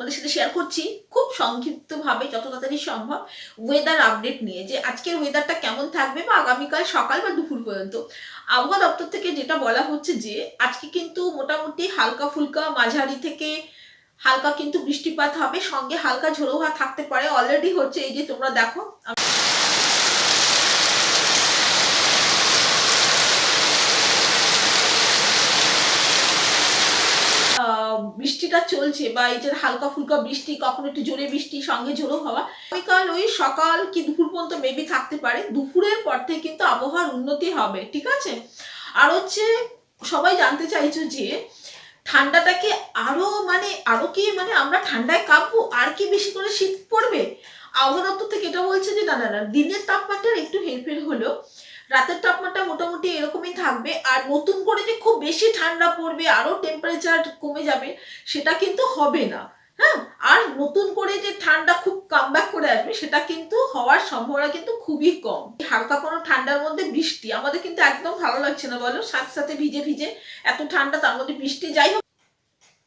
আপনাদের সাথে শেয়ার করছি খুব সংক্ষিপ্তভাবে যত তাড়াতাড়ি সম্ভব ওয়েদার আপডেট নিয়ে, যে আজকের ওয়েদারটা কেমন থাকবে বা আগামীকাল সকাল বা দুপুর পর্যন্ত। আবহাওয়া দপ্তর থেকে যেটা বলা হচ্ছে যে আজকে কিন্তু মোটামুটি হালকা ফুলকা মাঝারি থেকে হালকা কিন্তু বৃষ্টিপাত হবে, সঙ্গে হালকা ঝোড়ো হাওয়া থাকতে পারে। অলরেডি হচ্ছে, এই যে তোমরা দেখো বৃষ্টিটা চলছে, বা এই যে হালকা ফুলকা বৃষ্টি, কখনো একটু জোরে বৃষ্টি সঙ্গে ঝোড়ো হাওয়া আগামীকাল ওই সকাল কি দুপুর পর্যন্ত মেবি থাকতে পারে। দুপুরের পর থেকে কিন্তু আবহাওয়ার উন্নতি হবে, ঠিক আছে। আর হচ্ছে সবাই জানতে চাইছো যে ঠান্ডাটা কি আরো কি আমরা ঠান্ডায় কাঁপবো, আর কি বেশি করে শীত পড়বে? আবহাওয়া দপ্তর থেকে এটা বলছে যে না না না, দিনের তাপমাত্রার একটু হেরফের হলো, রাতের তাপমাত্রা মোটামুটি এরকমই থাকবে। আর নতুন করে যে খুব বেশি ঠান্ডা পড়বে, আরো টেম্পারেচার কমে যাবে, সেটা কিন্তু হবে না। হ্যাঁ, আর নতুন করে যে ঠান্ডা খুব কামব্যাক করে আসবে, সেটা কিন্তু হওয়ার সম্ভাবনা কিন্তু খুবই কম। হালকা কোনো ঠান্ডার মধ্যে বৃষ্টি আমাদের কিন্তু একদম ভালো লাগছে না, বলো, সাথে সাথে ভিজে ভিজে এত ঠান্ডা, তার মধ্যে বৃষ্টি। যাই হোক,